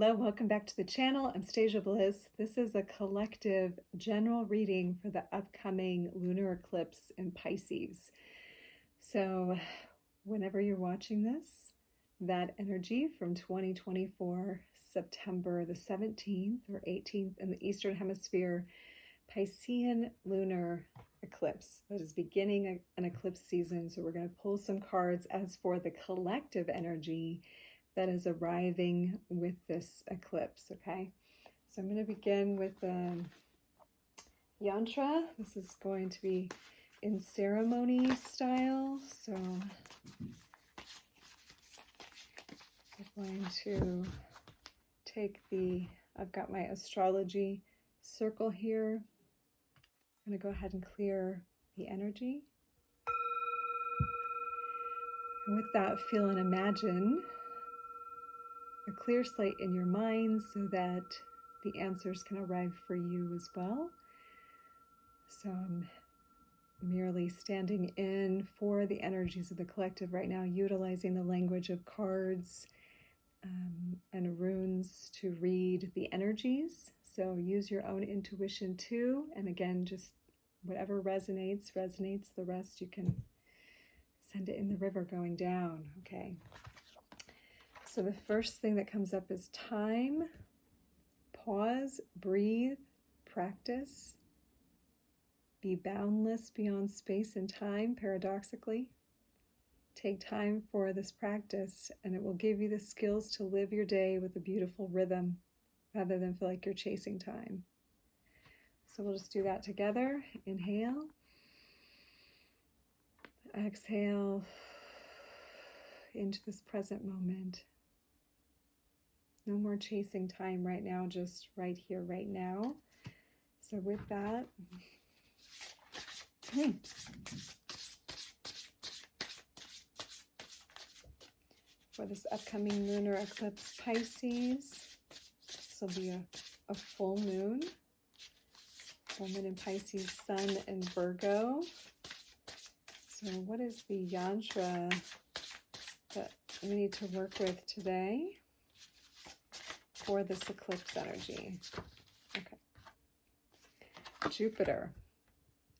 Hello, welcome back to the channel. I'm Stasia Bliss. This is a collective general reading for the upcoming lunar eclipse in Pisces. So whenever you're watching this, that energy from 2024, September the 17th or 18th in the Eastern Hemisphere, Piscean lunar eclipse that is beginning an eclipse season. So we're going to pull some cards as for the collective energy that is arriving with this eclipse, okay? So I'm going to begin with the yantra. This is going to be in ceremony style. So I'm going to take I've got my astrology circle here. I'm going to go ahead and clear the energy. And with that, feel and imagine a clear slate in your mind so that the answers can arrive for you as well. So I'm merely standing in for the energies of the collective right now, utilizing the language of cards and runes to read the energies. So use your own intuition too. And again, just whatever resonates. The rest you can send it in the river going down, okay? So the first thing that comes up is time, pause, breathe, practice, be boundless beyond space and time, paradoxically. Take time for this practice and it will give you the skills to live your day with a beautiful rhythm rather than feel like you're chasing time. So we'll just do that together. Inhale, exhale into this present moment. No more chasing time right now, just right here, right now. So with that, for this upcoming lunar eclipse Pisces, this will be a full moon in Pisces, Sun in Virgo. So what is the yantra that we need to work with today for this eclipse energy? Okay. Jupiter,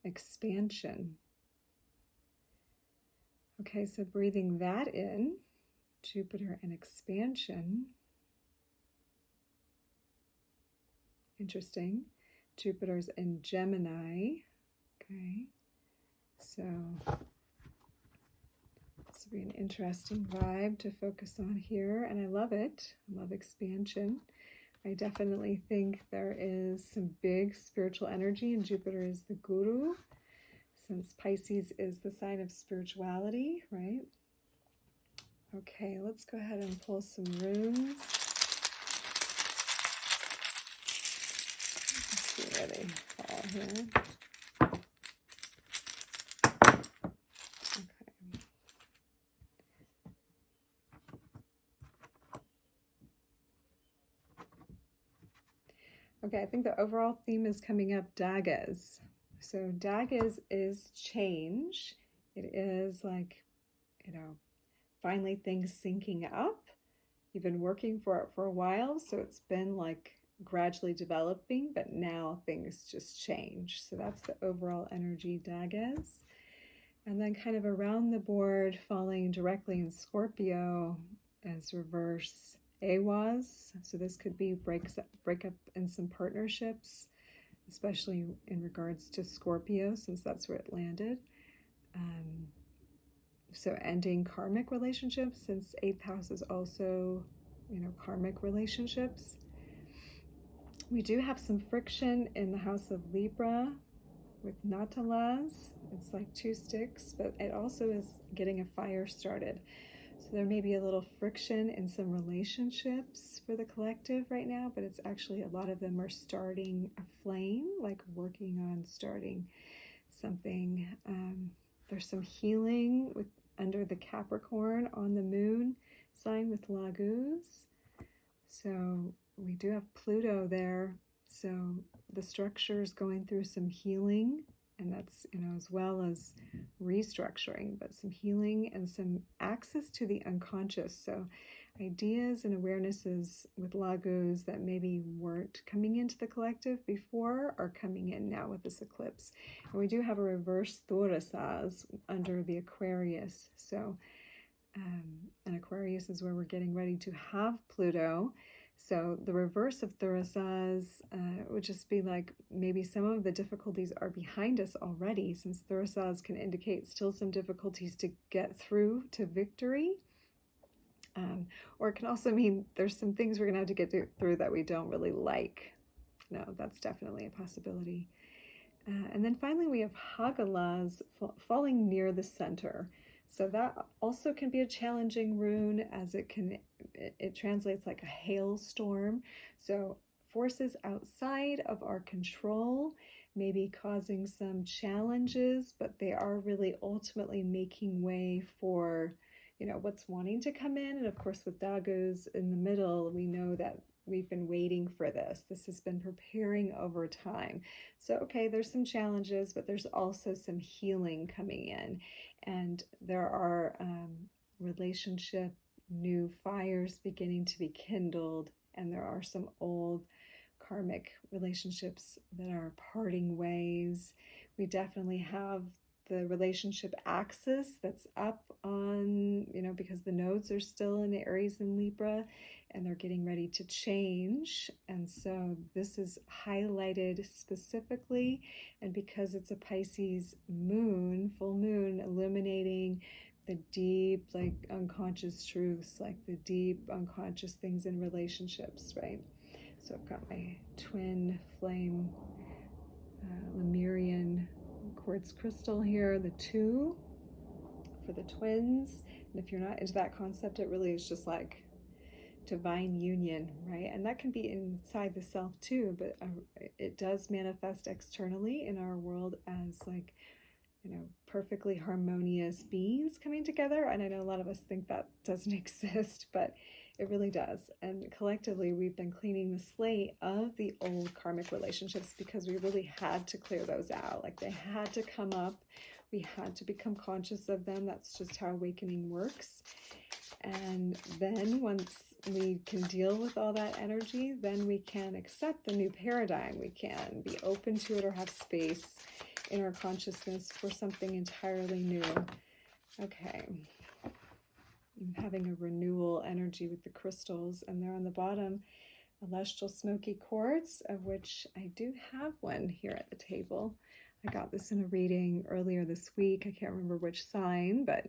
expansion. Okay, so breathing that in, Jupiter and expansion. Interesting. Jupiter's in Gemini. Okay, so this will be an interesting vibe to focus on here, and I love it. I love expansion. I definitely think there is some big spiritual energy, and Jupiter is the guru, since Pisces is the sign of spirituality, right? Okay, let's go ahead and pull some runes. Let's see where they fall here. Okay, I think the overall theme is coming up, dagas. So dagas is change. It is like, finally things syncing up. You've been working for it for a while, so it's been like gradually developing, but now things just change. So that's the overall energy, dagas. And then kind of around the board, falling directly in Scorpio as reverse, Ayales. So this could be breakup in some partnerships, especially in regards to Scorpio, since that's where it landed. So ending karmic relationships, since 8th house is also, karmic relationships. We do have some friction in the house of Libra with Natalas. It's like 2 sticks, but it also is getting a fire started. So there may be a little friction in some relationships for the collective right now, but it's actually a lot of them are starting a flame, like working on starting something. There's some healing under the Capricorn on the moon sign with Laguz. So we do have Pluto there. So the structure is going through some healing And that's, as well as restructuring, but some healing and some access to the unconscious. So ideas and awarenesses with Lagos that maybe weren't coming into the collective before are coming in now with this eclipse. And we do have a reverse Thorisas under the Aquarius. So and Aquarius is where we're getting ready to have Pluto. So the reverse of Thorisas would just be like maybe some of the difficulties are behind us already, since Thorisas can indicate still some difficulties to get through to victory. Or it can also mean there's some things we're going to have to get through that we don't really like. No, that's definitely a possibility. And then finally we have Hagalas falling near the center. So that also can be a challenging rune, as it translates like a hailstorm. So forces outside of our control may be causing some challenges, but they are really ultimately making way for, what's wanting to come in. And of course, with Dagos in the middle, we know that we've been waiting for this. This has been preparing over time. So, okay, there's some challenges, but there's also some healing coming in. And there are relationship, new fires beginning to be kindled. And there are some old karmic relationships that are parting ways. We definitely have the relationship axis that's up on, because the nodes are still in Aries and Libra, and they're getting ready to change. And so this is highlighted specifically, and because it's a Pisces moon, full moon, illuminating the deep, like unconscious truths, like the deep unconscious things in relationships, right? So I've got my twin flame Lemurian quartz crystal here, the 2 for the twins. And if you're not into that concept, it really is just like divine union, right? And that can be inside the self too, but it does manifest externally in our world as like, perfectly harmonious beings coming together. And I know a lot of us think that doesn't exist, but it really does. And collectively, we've been cleaning the slate of the old karmic relationships because we really had to clear those out. Like they had to come up. We had to become conscious of them. That's just how awakening works. And then once we can deal with all that energy, then we can accept the new paradigm. We can be open to it or have space in our consciousness for something entirely new. Okay. I'm having a renewal energy with the crystals, and they're on the bottom, celestial smoky quartz, of which I do have one here at the table. I got this in a reading earlier this week. I can't remember which sign, but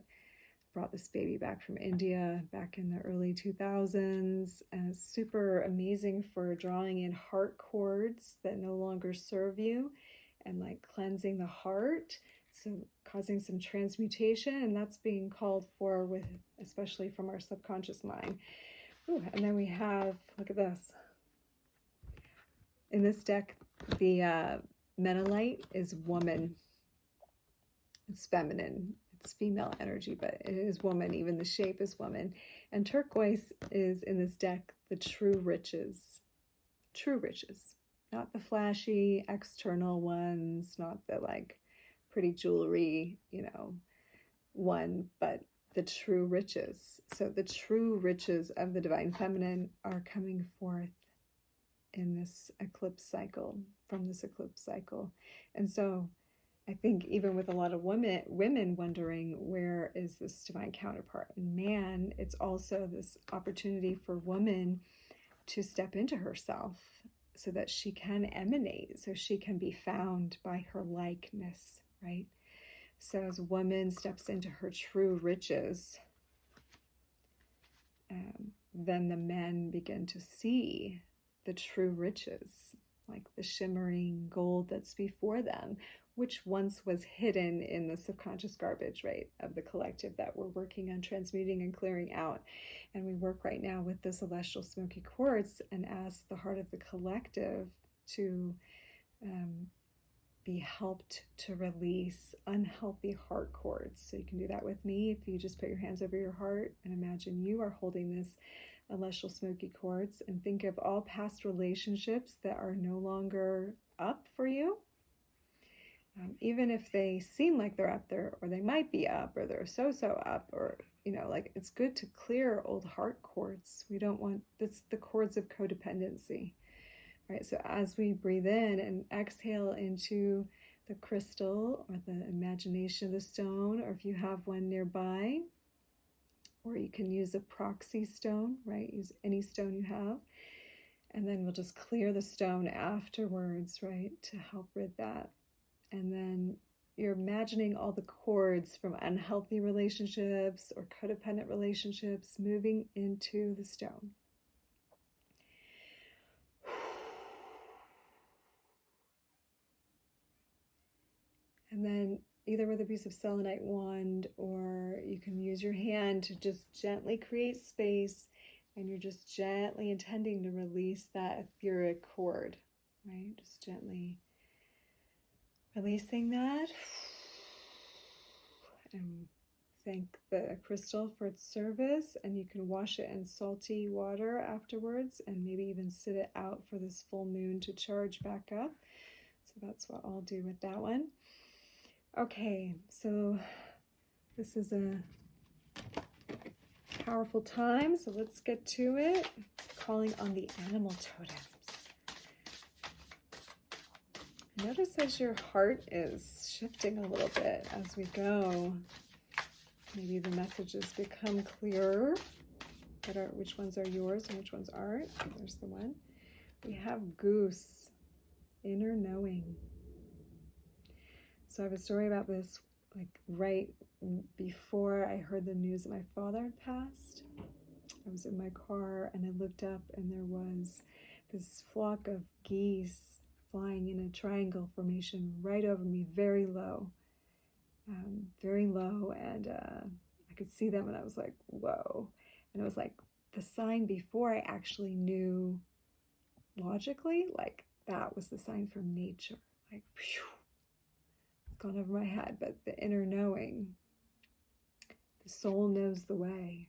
brought this baby back from India back in the early 2000s, and it's super amazing for drawing in heart cords that no longer serve you and like cleansing the heart. So causing some transmutation, and that's being called for with, especially from our subconscious mind. Ooh, and then we have, look at this. In this deck, the Menelite is woman. It's feminine. It's female energy, but it is woman. Even the shape is woman. And turquoise is in this deck the true riches. True riches. Not the flashy external ones, not the like pretty jewelry, one, but the true riches. So the true riches of the divine feminine are coming forth in this eclipse cycle, from this eclipse cycle. And so I think even with a lot of women wondering, where is this divine counterpart? And man, it's also this opportunity for woman to step into herself so that she can emanate, so she can be found by her likeness, right? So as woman steps into her true riches, then the men begin to see the true riches, like the shimmering gold that's before them, which once was hidden in the subconscious garbage, right, of the collective that we're working on transmuting and clearing out. And we work right now with the celestial smoky quartz and ask the heart of the collective to be helped to release unhealthy heart cords. So you can do that with me if you just put your hands over your heart and imagine you are holding this celestial smoky quartz, and think of all past relationships that are no longer up for you. Even if they seem like they're up there, or they might be up, or they're so up, or, you know, like, it's good to clear old heart cords. We don't want, that's the cords of codependency, right? So as we breathe in and exhale into the crystal or the imagination of the stone, or if you have one nearby, or you can use a proxy stone, right? Use any stone you have. And then we'll just clear the stone afterwards, right? To help rid that. And then you're imagining all the cords from unhealthy relationships or codependent relationships moving into the stone. And then either with a piece of selenite wand, or you can use your hand to just gently create space, and you're just gently intending to release that etheric cord, right? Just gently releasing that, and thank the crystal for its service. And you can wash it in salty water afterwards, and maybe even sit it out for this full moon to charge back up. So that's what I'll do with that one. Okay, so this is a powerful time, so let's get to it. Calling on the animal totems. Notice as your heart is shifting a little bit as we go, maybe the messages become clearer. Which ones are yours and which ones aren't? There's the one. We have goose, inner knowing. So I have a story about this, like right before I heard the news that my father had passed. I was in my car and I looked up, and there was this flock of geese flying in a triangle formation right over me, very low, and I could see them, and I was like, whoa. And it was like the sign before I actually knew logically, like that was the sign from nature, like phew, it's gone over my head. But the inner knowing, the soul knows the way.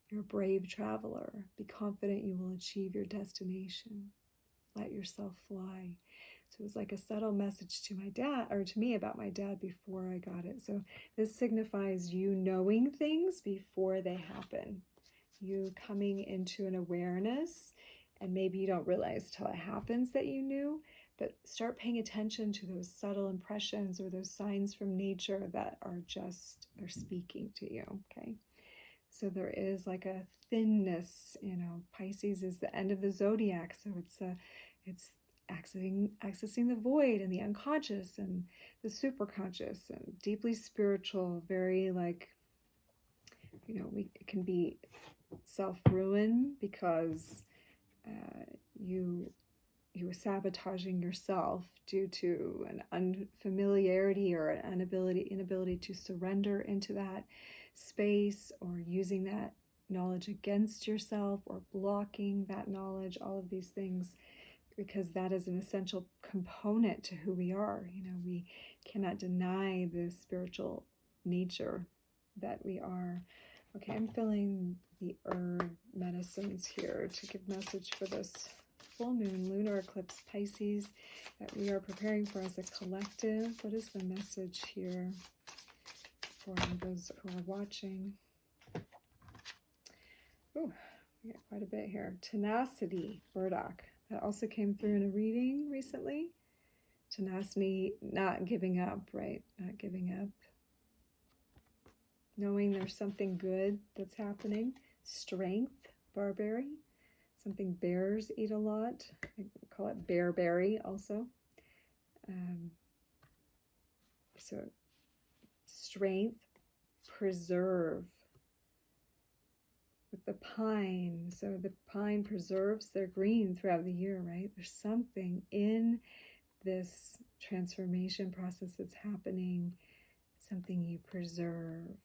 You're a brave traveler. Be confident you will achieve your destination. Let yourself fly. So it was like a subtle message to my dad, or to me about my dad, before I got it. So this signifies you knowing things before they happen. You coming into an awareness, and maybe you don't realize till it happens that you knew, but start paying attention to those subtle impressions or those signs from nature that are just, they're speaking to you, okay? So there is like a thinness, you know. Pisces is the end of the zodiac, so it's accessing the void and the unconscious and the superconscious, and deeply spiritual, very like, you know, it can be self-ruin because you were sabotaging yourself due to an unfamiliarity or an inability to surrender into that space, or using that knowledge against yourself, or blocking that knowledge, all of these things, because that is an essential component to who we are. You know, we cannot deny the spiritual nature that we are. Okay, I'm feeling the herb medicines here to give message for this full moon, lunar eclipse, Pisces, that we are preparing for as a collective. What is the message here for those who are watching? Oh, we got quite a bit here. Tenacity, burdock. That also came through in a reading recently. Tenacity, not giving up, right? Not giving up. Knowing there's something good that's happening. Strength, barberry. Something bears eat a lot. I call it bearberry also. So strength, preserve. With the pine, so the pine preserves their green throughout the year, right? There's something in this transformation process that's happening, something you preserve.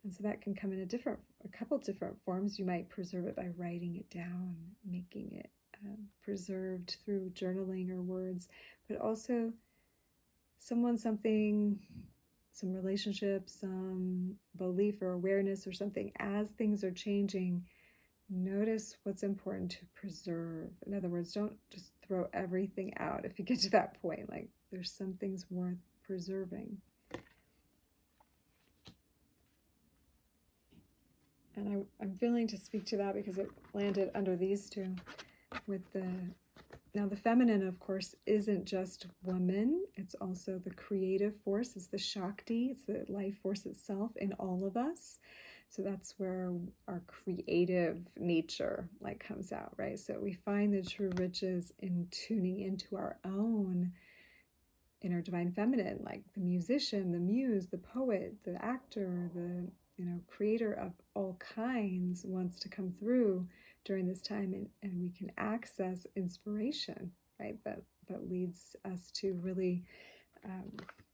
And so that can come in a couple different forms. You might preserve it by writing it down, making it preserved through journaling or words, but also something, some relationship, some belief or awareness or something. As things are changing, notice what's important to preserve. In other words, don't just throw everything out if you get to that point. Like, there's some things worth preserving. And I'm feeling to speak to that because it landed under these two with now the feminine, of course, isn't just woman. It's also the creative force. It's the Shakti. It's the life force itself in all of us. So that's where our creative nature like comes out, right? So we find the true riches in tuning into our own inner divine feminine, like the musician, the muse, the poet, the actor, the creator of all kinds wants to come through during this time, and we can access inspiration, right? That leads us to really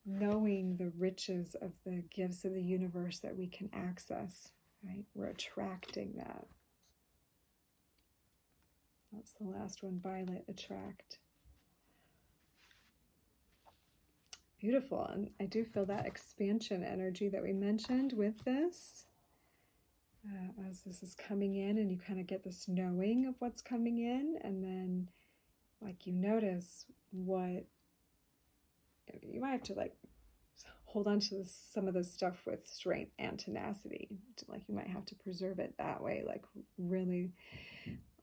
knowing the riches of the gifts of the universe that we can access, right? We're attracting that. That's the last one, Violet, attract. Beautiful. And I do feel that expansion energy that we mentioned with this. As this is coming in, and you kind of get this knowing of what's coming in, and then like you notice what you might have to like hold on to some of this stuff with strength and tenacity. Like you might have to preserve it that way, like really.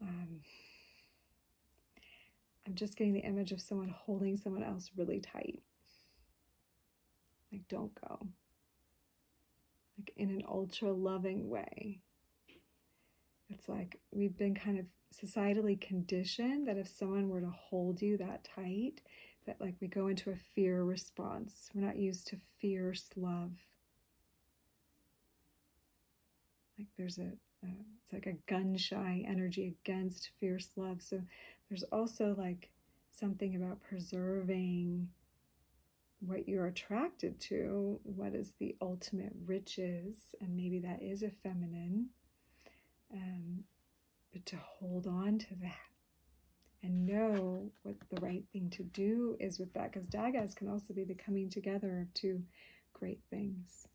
I'm just getting the image of someone holding someone else really tight. Like, don't go. Like in an ultra loving way. It's like we've been kind of societally conditioned that if someone were to hold you that tight, that like we go into a fear response. We're not used to fierce love. Like there's it's like a gun-shy energy against fierce love. So there's also like something about preserving what you're attracted to, what is the ultimate riches, and maybe that is a feminine, but to hold on to that and know what the right thing to do is with that, because Dagas can also be the coming together of two great things.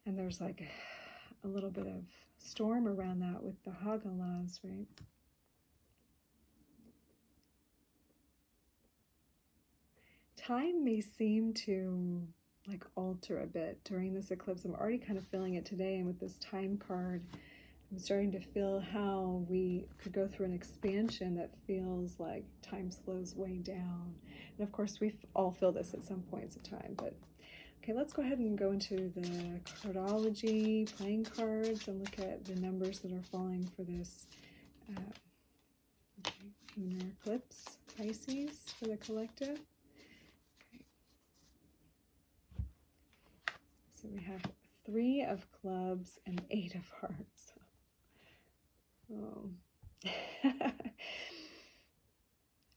And there's like a little bit of storm around that with the Hagalas, right? Time may seem to like alter a bit during this eclipse. I'm already kind of feeling it today, and with this time card, I'm starting to feel how we could go through an expansion that feels like time slows way down. And of course, we all feel this at some points of time, but okay, let's go ahead and go into the cardology, playing cards, and look at the numbers that are falling for this lunar eclipse, Pisces, for the collective. So we have 3 of clubs and 8 of hearts. Oh.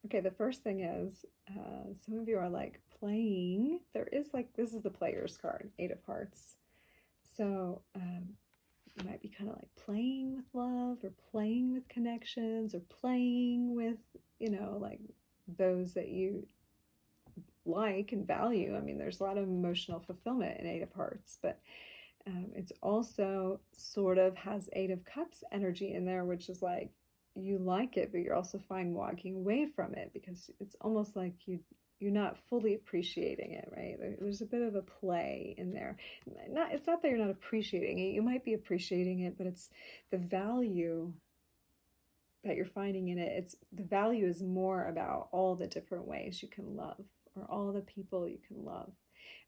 Okay, the first thing is, some of you are like playing. There is like, this is the player's card, 8 of hearts. So you might be kind of like playing with love, or playing with connections, or playing with, like those that you like and value. I mean, there's a lot of emotional fulfillment in 8 of hearts, but it's also sort of has 8 of cups energy in there, which is like you like it, but you're also fine walking away from it, because it's almost like you're not fully appreciating it, right? There's a bit of a play in there. It's not that you're not appreciating it. You might be appreciating it, but it's the value that you're finding in it. It's the value is more about all the different ways you can love, or all the people you can love.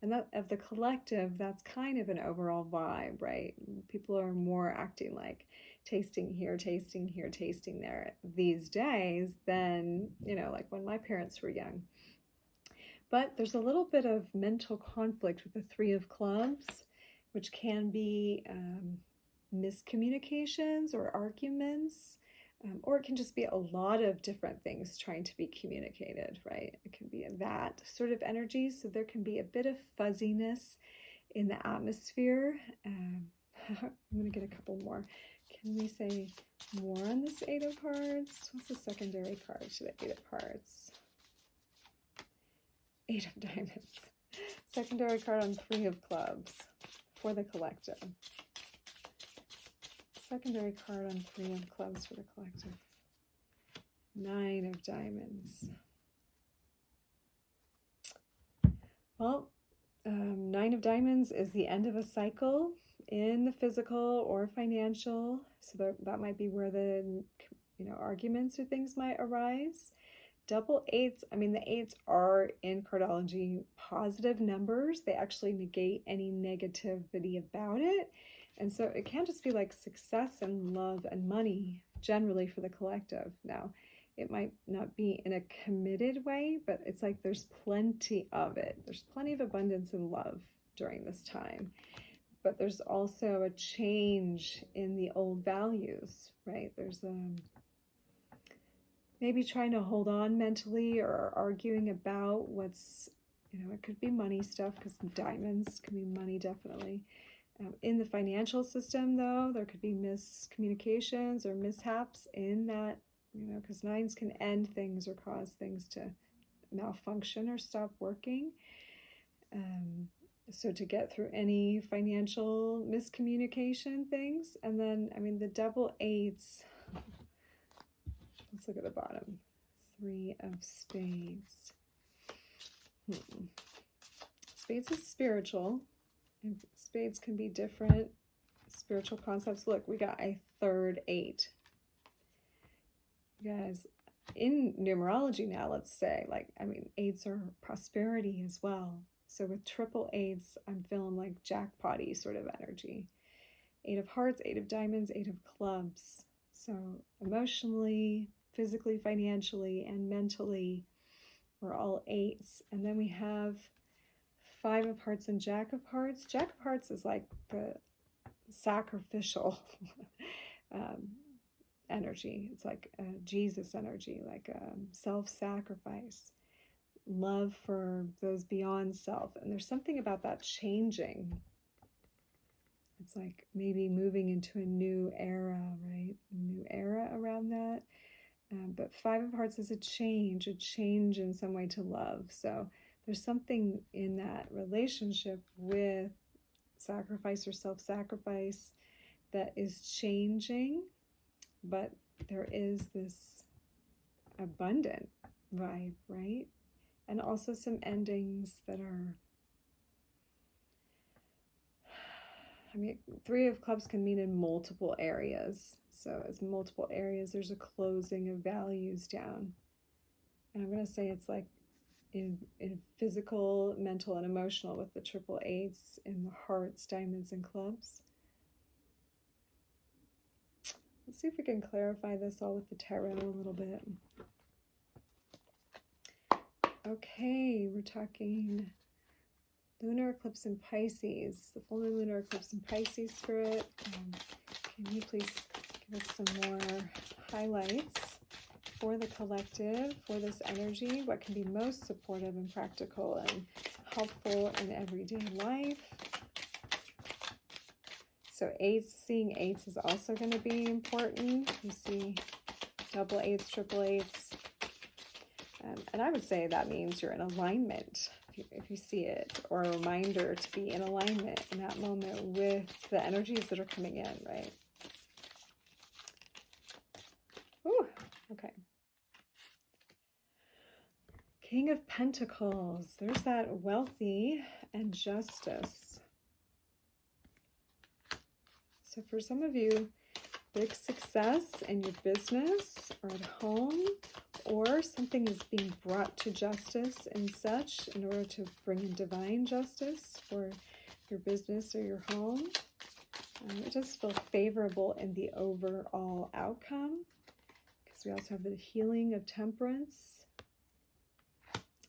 And that of the collective, that's kind of an overall vibe, right? People are more acting like tasting here, tasting there these days than, like when my parents were young. But there's a little bit of mental conflict with the 3 of clubs, which can be miscommunications or arguments. Or it can just be a lot of different things trying to be communicated, right? It can be that sort of energy. So there can be a bit of fuzziness in the atmosphere. I'm going to get a couple more. Can we say more on this 8 of hearts? What's the secondary card to the 8 of hearts? 8 of diamonds. Secondary card on 3 of clubs for the collective. Secondary card on 3 of clubs for the collective. Nine of Diamonds. Well, Nine of Diamonds is the end of a cycle in the physical or financial. So that might be where the arguments or things might arise. Double eights, I mean, the eights are in cardology positive numbers. They actually negate any negativity about it. And so it can just be like success and love and money generally for the collective. Now, it might not be in a committed way, but it's like there's plenty of it. There's plenty of abundance and love during this time. But there's also a change in the old values, right? There's maybe trying to hold on mentally or arguing about what's, it could be money stuff, because diamonds can be money, definitely. In the financial system, though, there could be miscommunications or mishaps in that, because nines can end things or cause things to malfunction or stop working. So to get through any financial miscommunication things. And then, I mean, the double eights, let's look at the bottom. Three of Spades. Spades is spiritual, and spades can be different spiritual concepts. Look, we got a third eight. You guys, in numerology now, let's say, eights are prosperity as well. So with triple eights, I'm feeling like jackpotty sort of energy. Eight of Hearts, Eight of Diamonds, Eight of Clubs. So emotionally, physically, financially, and mentally, we're all eights. And then we have Five of Hearts and Jack of Hearts. Jack of Hearts is like the sacrificial energy. It's like Jesus energy, like self-sacrifice, love for those beyond self. And there's something about that changing. It's like maybe moving into a new era, right? A new era around that. But Five of Hearts is a change in some way to love. So there's something in that relationship with sacrifice or self-sacrifice that is changing, but there is this abundant vibe, right? And also some endings that are, Three of Clubs can mean in multiple areas. So as multiple areas, there's a closing of values down. And I'm going to say it's like in physical, mental, and emotional with the triple eights in the hearts, diamonds, and clubs. Let's see if we can clarify this all with the tarot a little bit. Okay, we're talking lunar eclipse in Pisces, the full moon lunar eclipse in Pisces, Spirit. Can you please give us some more highlights for the collective, for this energy? What can be most supportive and practical and helpful in everyday life? So eights, seeing eights is also going to be important. You see double eights, triple eights. And I would say that means you're in alignment. If you see it, or a reminder to be in alignment in that moment with the energies that are coming in, right? Ooh, okay. King of Pentacles. There's that wealthy and justice. So for some of you, big success in your business or at home, or something is being brought to justice and such in order to bring in divine justice for your business or your home. It does feel favorable in the overall outcome, because we also have the healing of Temperance.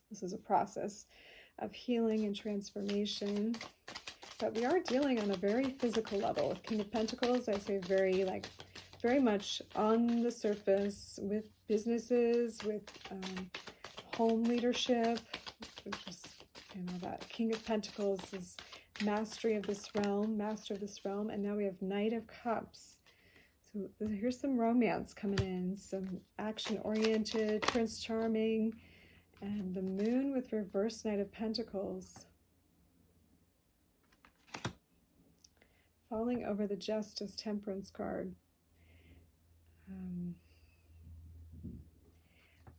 This is a process of healing and transformation, but we are dealing on a very physical level. With King of Pentacles, I say very much on the surface with businesses, with home leadership, which is, that King of Pentacles is mastery of this realm, master of this realm. And now we have Knight of Cups. So here's some romance coming in, some action-oriented, Prince Charming, and the Moon with reverse Knight of Pentacles. Falling over the Justice, Temperance card.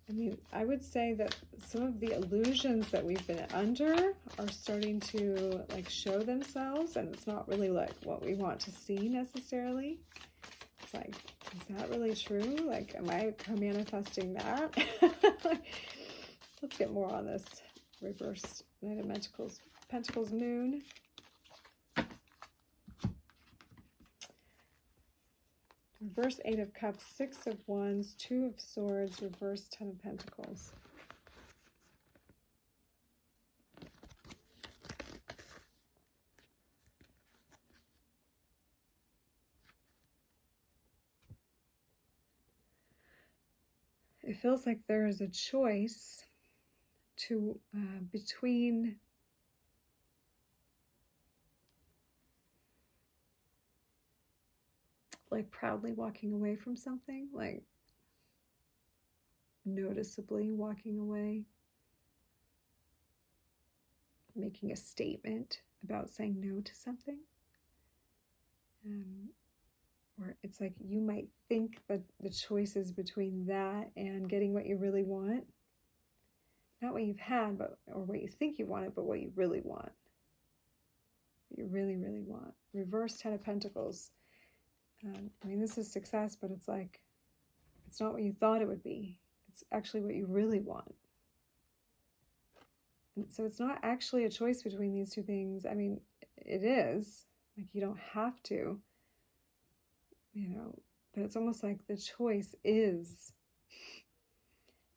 I mean, I would say that some of the illusions that we've been under are starting to like show themselves, and it's not really like what we want to see necessarily. It's like, is that really true? Like, am I manifesting that? Let's get more on this reverse Knight of Pentacles moon. Reverse 8 of Cups, 6 of Wands, 2 of Swords, reverse 10 of Pentacles. It feels like there is a choice to between like proudly walking away from something, like noticeably walking away, making a statement about saying no to something. Or it's like you might think that the choice is between that and getting what you really want. Not what you've had, but or what you think you wanted, but what you really want. What you really, really want. Reverse 10 of Pentacles. I mean, this is success, but it's like, it's not what you thought it would be. It's actually what you really want. And so it's not actually a choice between these two things. I mean, it is. Like, you don't have to, you know, but it's almost like the choice is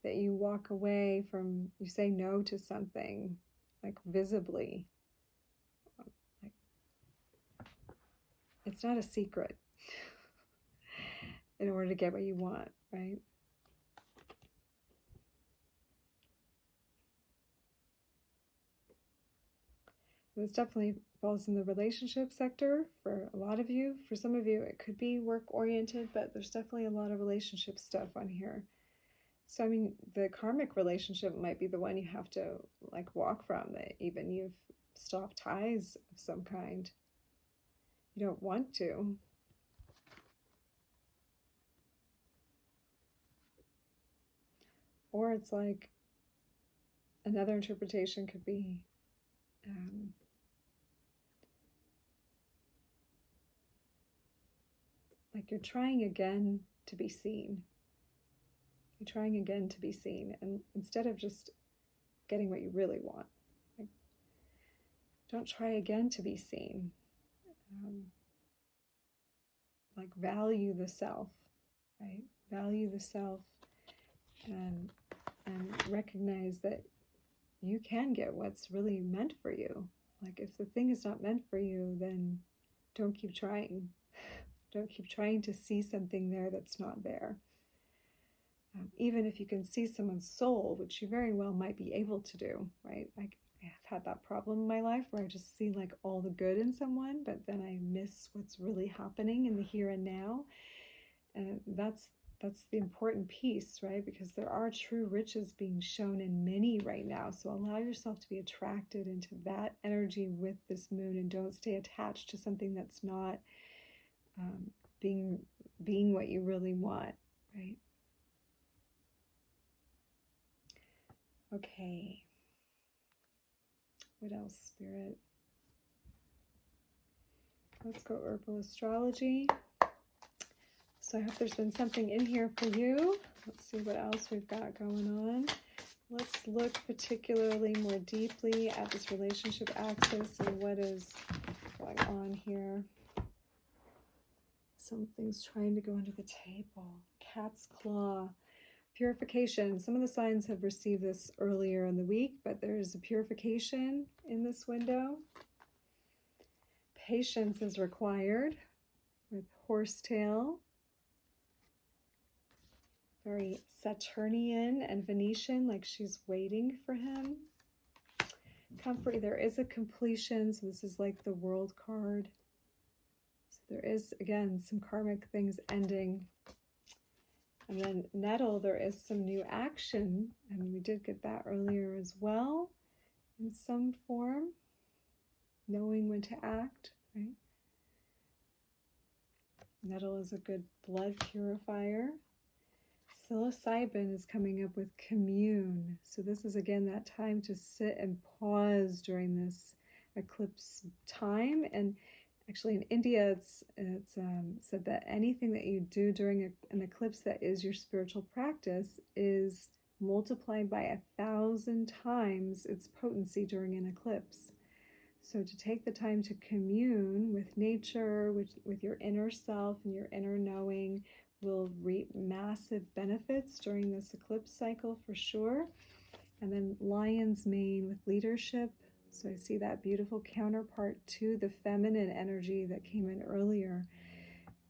that you walk away from, you say no to something, like visibly. Like, it's not a secret. In order to get what you want, right? This definitely falls in the relationship sector for a lot of you. For some of you, it could be work-oriented, but there's definitely a lot of relationship stuff on here. So, I mean, the karmic relationship might be the one you have to, like, walk from, that even you've stopped ties of some kind. You don't want to. Or it's like, another interpretation could be like you're trying again to be seen. You're trying again to be seen. And instead of just getting what you really want, like, don't try again to be seen. Like, value the self, right? Value the self and recognize that you can get what's really meant for you. Like, if the thing is not meant for you, then don't keep trying. Don't keep trying to see something there that's not there. Even if you can see someone's soul, which you very well might be able to do, right? Like, I've had that problem in my life where I just see like all the good in someone, but then I miss what's really happening in the here and now. And that's the important piece, right? Because there are true riches being shown in many right now. So allow yourself to be attracted into that energy with this moon, and don't stay attached to something that's not being what you really want, right? Okay. What else, Spirit? Let's go Herbal Astrology. So I hope there's been something in here for you. Let's see what else we've got going on. Let's look particularly more deeply at this relationship axis and what is going on here. Something's trying to go under the table. Cat's claw. Purification. Some of the signs have received this earlier in the week, but there's a purification in this window. Patience is required with horsetail. Very Saturnian and Venetian, like she's waiting for him. Comfort, there is a completion, so this is like the World card. So there is, again, some karmic things ending. And then Nettle, there is some new action, and we did get that earlier as well, in some form, knowing when to act, right? Nettle is a good blood purifier. Psilocybin is coming up with commune. So this is again that time to sit and pause during this eclipse time. And actually in India, it's said that anything that you do during an eclipse that is your spiritual practice is multiplied by 1,000 times its potency during an eclipse. So to take the time to commune with nature, with your inner self and your inner knowing, will reap massive benefits during this eclipse cycle for sure. And then lion's mane with leadership. So I see that beautiful counterpart to the feminine energy that came in earlier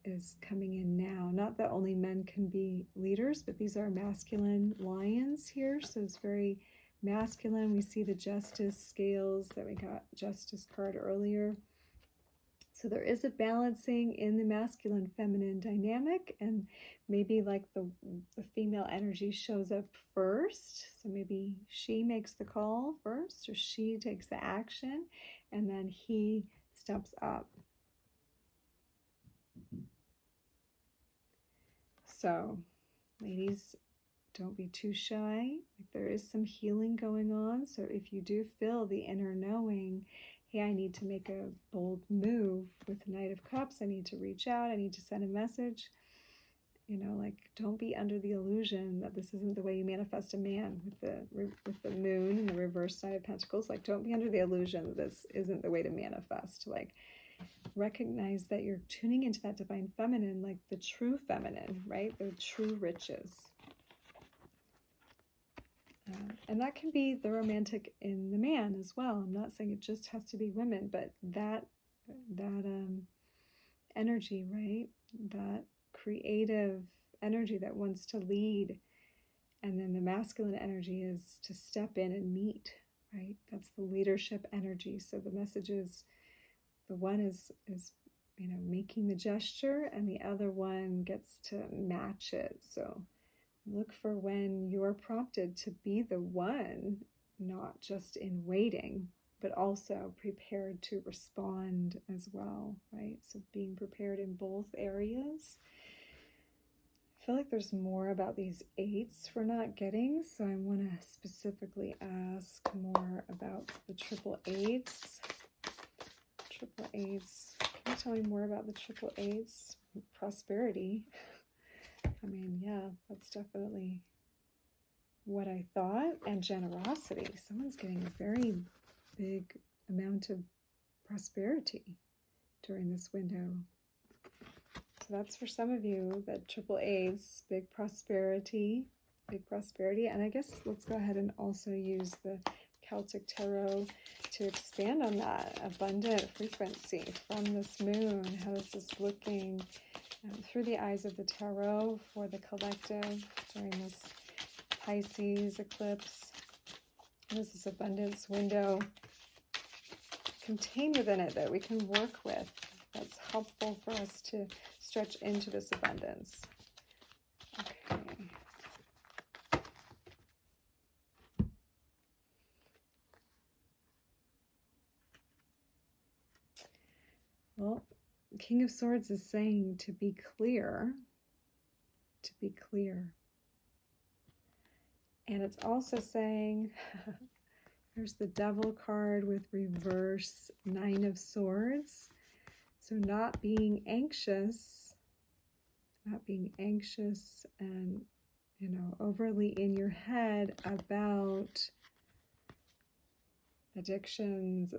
is coming in now. Not that only men can be leaders, but these are masculine lions here. So it's very masculine. We see the justice scales that we got justice card earlier. So there is a balancing in the masculine feminine dynamic, and maybe like the female energy shows up first. So maybe she makes the call first, or she takes the action, and then he steps up. So ladies, don't be too shy. Like, there is some healing going on. So if you do feel the inner knowing, hey, I need to make a bold move with the Knight of Cups, I need to reach out, I need to send a message, like, don't be under the illusion that this isn't the way you manifest a man with the moon and the reverse Knight of Pentacles. Like, don't be under the illusion that this isn't the way to manifest. Like, recognize that you're tuning into that divine feminine, like the true feminine, right? The true riches. And that can be the romantic in the man as well. I'm not saying it just has to be women, but that energy, right? That creative energy that wants to lead. And then the masculine energy is to step in and meet, right? That's the leadership energy. So the message is, the one is making the gesture, and the other one gets to match it. So look for when you're prompted to be the one, not just in waiting, but also prepared to respond as well, right? So being prepared in both areas. I feel like there's more about these eights we're not getting, so I want to specifically ask more about the triple eights. Triple eights. Can you tell me more about the triple eights? Prosperity. I mean, yeah, that's definitely what I thought. And generosity. Someone's getting a very big amount of prosperity during this window. So that's for some of you, that triple A's, big prosperity. And I guess let's go ahead and also use the Celtic Tarot to expand on that abundant frequency from this moon. How is this looking through the eyes of the tarot for the collective during this Pisces eclipse? What is this abundance window contained within it that we can work with, that's helpful for us to stretch into this abundance? Okay. Well, King of Swords is saying to be clear, to be clear. And it's also saying, there's the Devil card with reverse Nine of Swords. So not being anxious and, overly in your head about addictions.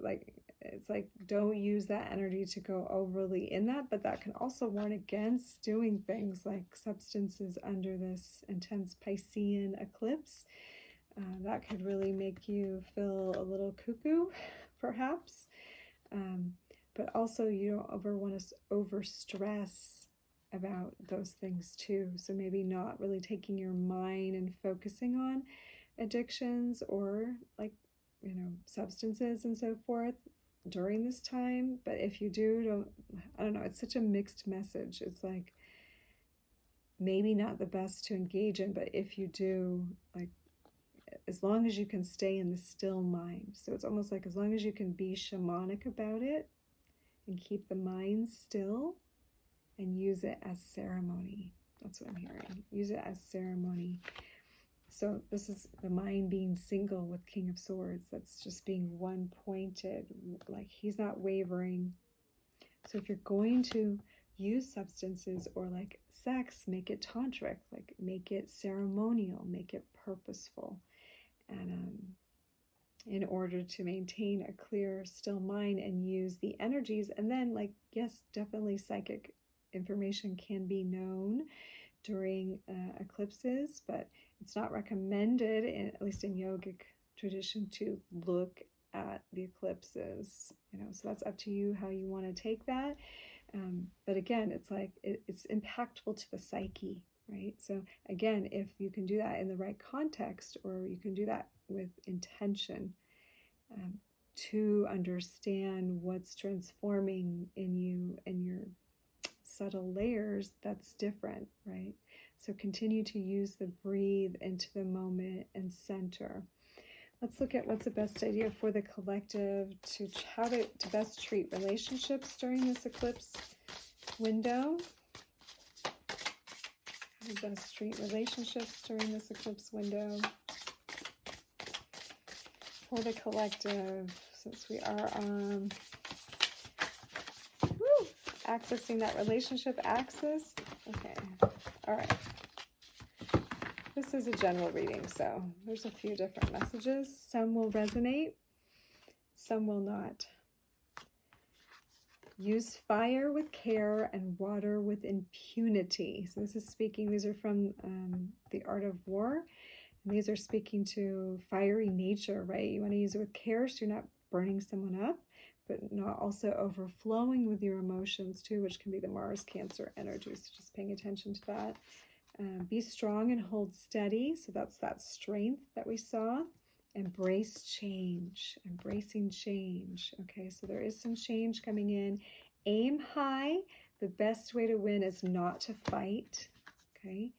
It's like, don't use that energy to go overly in that, but that can also warn against doing things like substances under this intense Piscean eclipse. That could really make you feel a little cuckoo, perhaps. But also you don't ever want to overstress about those things too. So maybe not really taking your mind and focusing on addictions or substances and so forth during this time. But if you do, I don't know, it's such a mixed message. It's like maybe not the best to engage in, but if you do, as long as you can stay in the still mind. So it's almost like as long as you can be shamanic about it and keep the mind still and use it as ceremony. That's what I'm hearing. Use it as ceremony. So this is the mind being single with King of Swords. That's just being one pointed, like he's not wavering. So if you're going to use substances or like sex, make it tantric, like make it ceremonial, make it purposeful. And in order to maintain a clear, still mind and use the energies. And then, like, yes, definitely psychic information can be known during eclipses, but it's not recommended, at least in yogic tradition, to look at the eclipses, so that's up to you how you want to take that. But again, it's like it's impactful to the psyche, right? So again, if you can do that in the right context, or you can do that with intention, to understand what's transforming in you and your subtle layers, that's different, right? So continue to use the breathe into the moment and center. Let's look at what's the best idea for the collective to how to best treat relationships during this eclipse window. How to best treat relationships during this eclipse window for the collective, since we are on accessing that relationship axis. Okay, all right. This is a general reading, so there's a few different messages. Some will resonate, some will not. Use fire with care and water with impunity. So this is speaking, these are from The Art of War. And these are speaking to fiery nature, right? You want to use it with care so you're not burning someone up, but not also overflowing with your emotions too, which can be the Mars Cancer energy. So just paying attention to that. Be strong and hold steady. So that's that strength that we saw. Embrace change, embracing change. Okay, so there is some change coming in. Aim high. The best way to win is not to fight. Okay,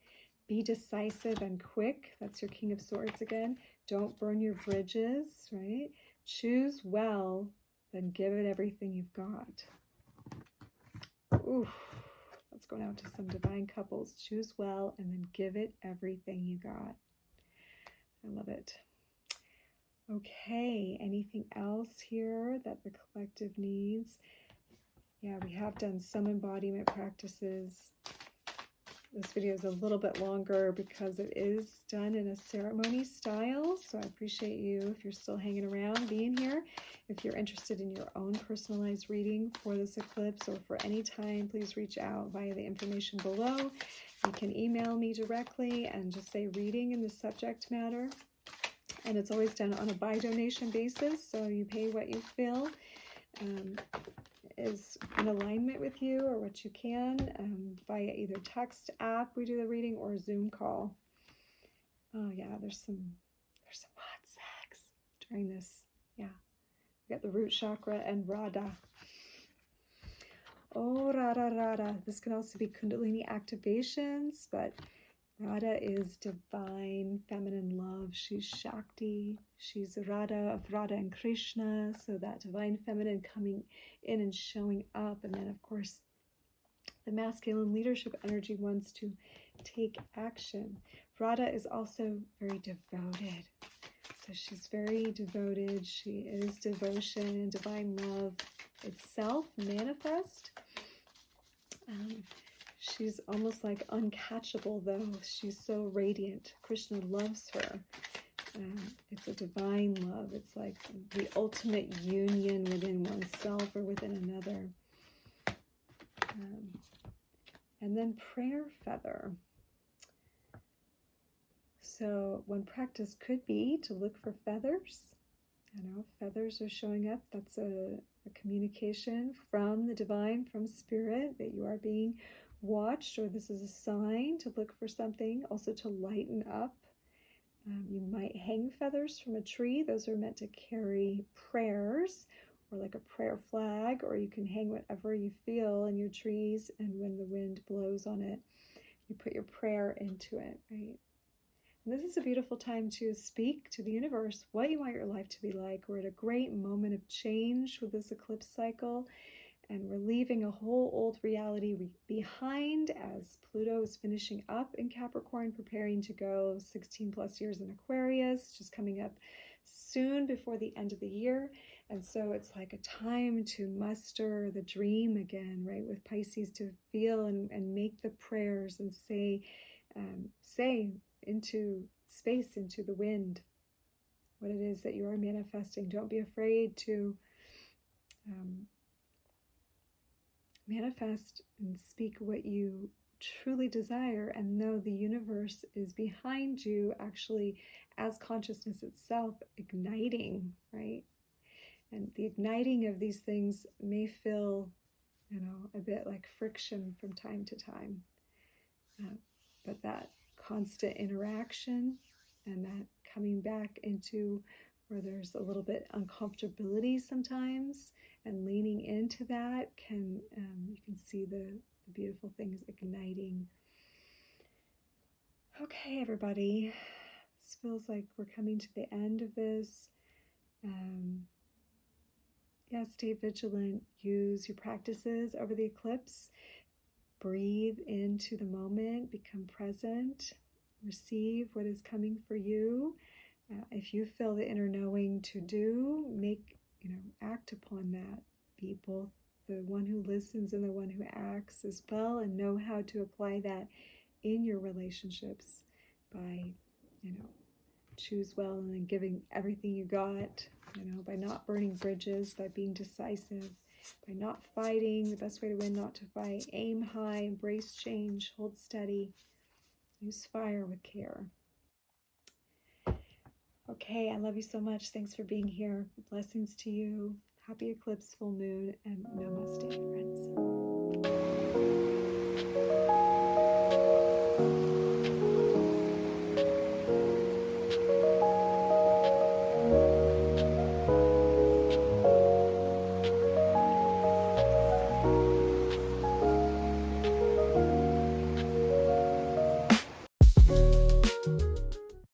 be decisive and quick. That's your King of Swords again. Don't burn your bridges, right? Choose well, then give it everything you've got. Oof. Let's go now to some divine couples. Choose well and then give it everything you got. I love it. Okay, anything else here that the collective needs? Yeah, we have done some embodiment practices. This video is a little bit longer because it is done in a ceremony style. So I appreciate you if you're still hanging around, being here. If you're interested in your own personalized reading for this eclipse or for any time, please reach out via the information below. You can email me directly and just say reading in the subject matter. And it's always done on a by donation basis. So you pay what you feel is in alignment with you, or what you can, via either text app we do the reading or Zoom call. Oh yeah, there's some hot sex during this. Yeah, we got the root chakra and Radha. Oh, Radha. This can also be Kundalini activations, but Radha is divine feminine love. She's Shakti. She's Radha of Radha and Krishna. So that divine feminine coming in and showing up. And then, of course, the masculine leadership energy wants to take action. Radha is also very devoted. So she's very devoted. She is devotion and divine love itself manifest. She's almost like uncatchable, though. She's so radiant. Krishna loves her. It's a divine love. It's like the ultimate union within oneself or within another. And then prayer feather. So one practice could be to look for feathers. Feathers are showing up. That's a communication from the divine, from spirit, that you are being watched, or this is a sign to look for something. Also to lighten up. You might hang feathers from a tree. Those are meant to carry prayers, or like a prayer flag, or you can hang whatever you feel in your trees, and when the wind blows on it, you put your prayer into it, right? And this is a beautiful time to speak to the universe what you want your life to be like. We're at a great moment of change with this eclipse cycle. and we're leaving a whole old reality behind as Pluto is finishing up in Capricorn, preparing to go 16 plus years in Aquarius, just coming up soon before the end of the year. And so it's like a time to muster the dream again, right? With Pisces, to feel and make the prayers and say into space, into the wind, what it is that you are manifesting. Don't be afraid to manifest and speak what you truly desire, and know the universe is behind you, actually, as consciousness itself, igniting, right? And the igniting of these things may feel, a bit like friction from time to time, but that constant interaction and that coming back into where there's a little bit uncomfortability sometimes, and leaning into that can, you can see the beautiful things igniting. Okay, everybody, this feels like we're coming to the end of this. Yeah, stay vigilant. Use your practices over the eclipse. Breathe into the moment, become present, receive what is coming for you. If you feel the inner knowing to do, act upon that. Be both the one who listens and the one who acts as well, and know how to apply that in your relationships by, choose well and then giving everything you got, by not burning bridges, by being decisive, by not fighting. The best way to win, not to fight. Aim high, embrace change, hold steady, use fire with care. Okay, I love you so much. Thanks for being here. Blessings to you. Happy eclipse, full moon, and namaste, friends.